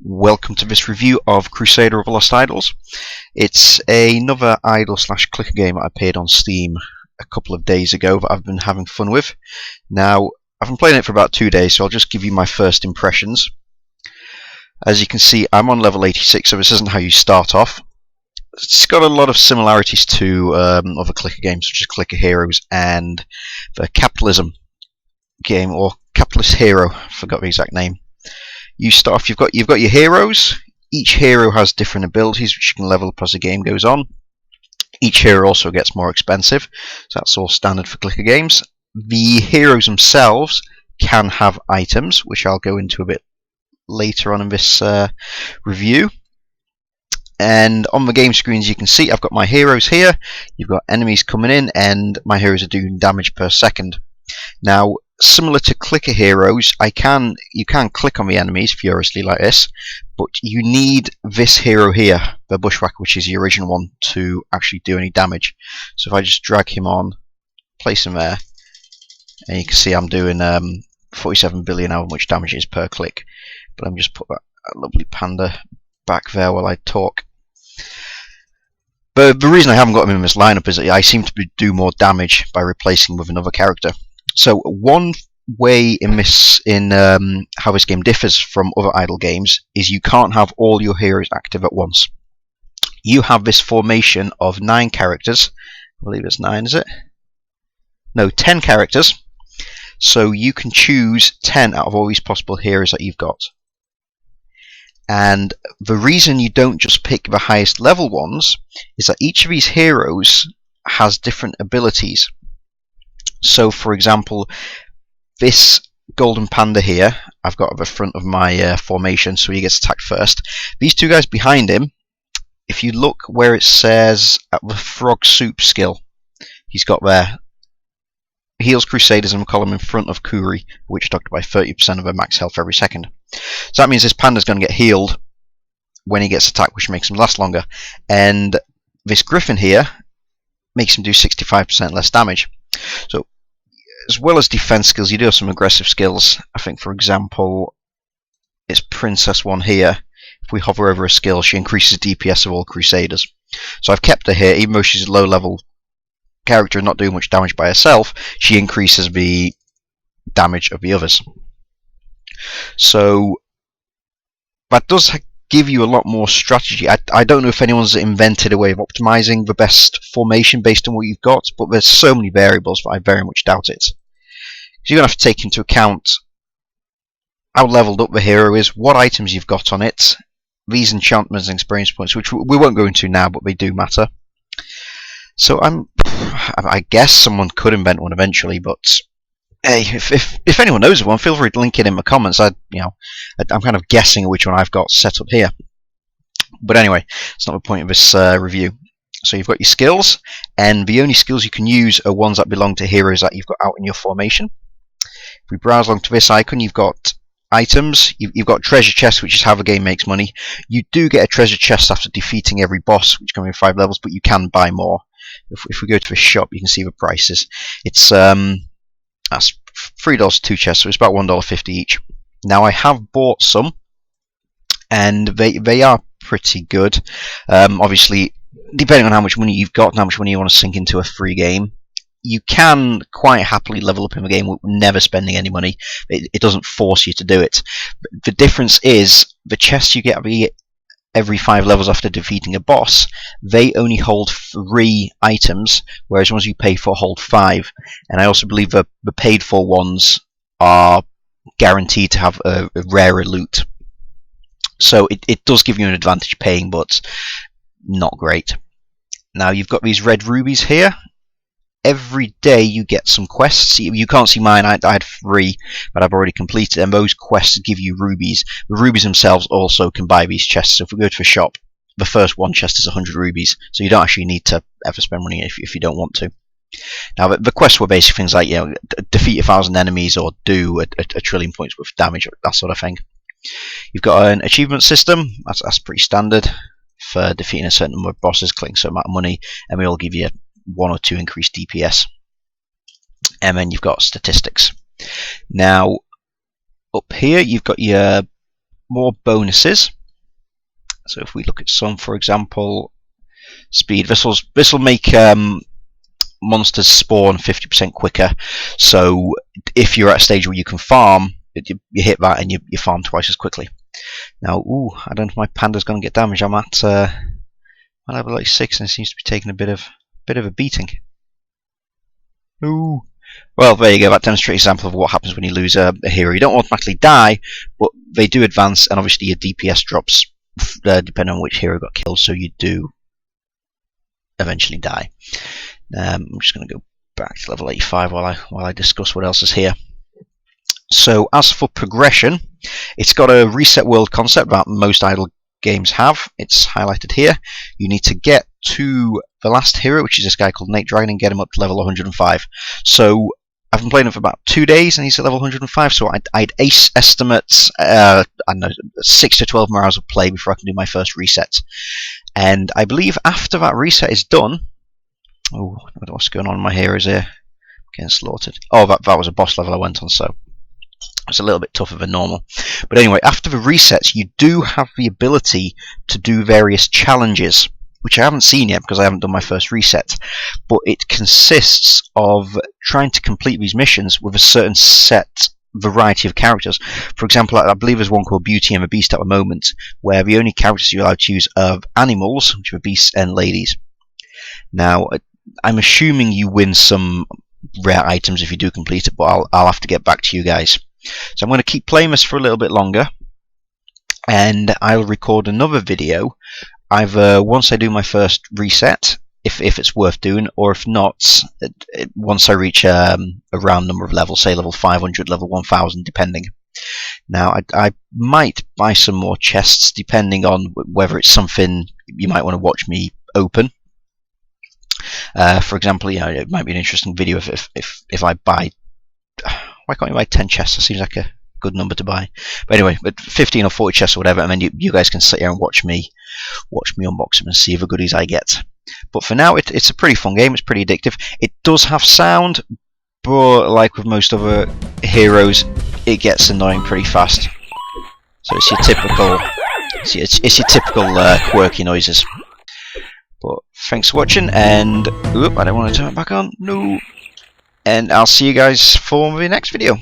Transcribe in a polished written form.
Welcome to this review of Crusader of the Lost Idols. It's another idle slash clicker game that I played on Steam a couple of days ago that I've been having fun with. Now, I've been playing it for about 2 days, so I'll just give you my first impressions. As you can see, I'm on level 86, so this isn't how you start off. It's got a lot of similarities to other clicker games, such as Clicker Heroes and the Capitalism game, or Capitalist Hero, I forgot the exact name. You start off, you've got your heroes. Each hero has different abilities which you can level up as the game goes on. Each hero also gets more expensive, so that's all standard for clicker games. The heroes themselves can have items, which I'll go into a bit later on in this review. And on the game screens you can see I've got my heroes here. You've got enemies coming in, and my heroes are doing damage per second. Now, similar to clicker heroes, you can click on the enemies furiously like this, but you need this hero here, the bushwhacker, which is the original one, to actually do any damage. So if I just drag him on, place him there, and you can see I'm doing 47 billion how much damage it is per click. But let me just put that lovely panda back there while I talk. But the reason I haven't got him in this lineup is that I seem to do more damage by replacing with another character. So one way in how this game differs from other idle games is you can't have all your heroes active at once. You have this formation of 9 characters. I believe it's 9, is it? No, 10 characters. So you can choose 10 out of all these possible heroes that you've got. And the reason you don't just pick the highest level ones is that each of these heroes has different abilities. So, for example, this golden panda here, I've got at the front of my formation, so he gets attacked first. These two guys behind him, if you look where it says at the frog soup skill, he's got there, heals Crusaders and column in front of Kuri, which knocked by 30% of her max health every second. So that means this panda's going to get healed when he gets attacked, which makes him last longer. And this griffin here makes him do 65% less damage. So, as well as defense skills, you do have some aggressive skills. I think, for example, it's Princess one here. If we hover over a skill, she increases DPS of all Crusaders. So I've kept her here, even though she's a low-level character and not doing much damage by herself, she increases the damage of the others. So that does give you a lot more strategy. I don't know if anyone's invented a way of optimizing the best formation based on what you've got, but there's so many variables that I very much doubt it. So you're going to have to take into account how leveled up the hero is, what items you've got on it, these enchantments and experience points, which we won't go into now, but they do matter. So I guess someone could invent one eventually, but hey, if anyone knows of one, feel free to link it in the comments. I'm kind of guessing which one I've got set up here. But anyway, it's not the point of this review. So you've got your skills, and the only skills you can use are ones that belong to heroes that you've got out in your formation. If we browse along to this icon, you've got items, you've got treasure chests, which is how the game makes money. You do get a treasure chest after defeating every boss, which comes in 5 levels, but you can buy more. If we go to the shop, you can see the prices. It's that's $3 2 chests, so it's about $1.50 each. Now I have bought some, and they are pretty good. Obviously, depending on how much money you've got and how much money you want to sink into a free game, you can quite happily level up in the game with never spending any money. It doesn't force you to do it. The difference is the chests you get every 5 levels after defeating a boss, they only hold 3 items, whereas ones you pay for hold 5. And I also believe the paid for ones are guaranteed to have a rarer loot. So it does give you an advantage paying, but not great. Now you've got these red rubies here. Every day you get some quests. You can't see mine, I had 3, but I've already completed, and those quests give you rubies. The rubies themselves also can buy these chests. So if we go to the shop, the first one chest is 100 rubies, so you don't actually need to ever spend money if you don't want to. Now the quests were basically things like, defeat 1,000 enemies or do a trillion points worth of damage, that sort of thing. You've got an achievement system, that's pretty standard. For defeating a certain number of bosses, collecting a certain amount of money, and they all give you 1 or 2 increased DPS. And then you've got statistics. Now, up here you've got your more bonuses. So if we look at some, for example, speed, this will make monsters spawn 50% quicker. So if you're at a stage where you can farm, you hit that and you farm twice as quickly. Now, I don't know if my panda's going to get damaged. I'm at level 86 and it seems to be taking a bit of a beating. Ooh. Well, there you go. That demonstrates an example of what happens when you lose a hero. You don't automatically die, but they do advance, and obviously your DPS drops depending on which hero got killed, so you do eventually die. I'm just going to go back to level 85 while I discuss what else is here. So as for progression, it's got a reset world concept that most idle games have. It's highlighted here. You need to get to the last hero, which is this guy called Nate Dragon, and get him up to level 105. So I've been playing him for about 2 days and he's at level 105, so I'd estimate I don't know, 6 to 12 more hours of play before I can do my first reset. And I believe after that reset is done, I don't know what's going on in my heroes here, getting slaughtered. Oh, that was a boss level I went on, so it's a little bit tougher than normal. But anyway, after the resets, you do have the ability to do various challenges, which I haven't seen yet because I haven't done my first reset. But it consists of trying to complete these missions with a certain set variety of characters. For example, I believe there's one called Beauty and the Beast at the moment, where the only characters you're allowed to use are animals, which are beasts and ladies. Now, I'm assuming you win some rare items if you do complete it, but I'll have to get back to you guys. So I'm going to keep playing this for a little bit longer, and I'll record another video either once I do my first reset, if it's worth doing, or if not, once I reach a round number of levels, say level 500, level 1000, depending. Now, I might buy some more chests, depending on whether it's something you might want to watch me open. For example, it might be an interesting video if I buy. Why can't you buy 10 chests? That seems like a good number to buy. But anyway, 15 or 40 chests or whatever, and then you guys can sit here and watch me unbox them and see the goodies I get. But for now, it's a pretty fun game. It's pretty addictive. It does have sound, but like with most other heroes, it gets annoying pretty fast. So it's your typical, it's your typical quirky noises. But thanks for watching, and I don't want to turn it back on. No. And I'll see you guys for the next video.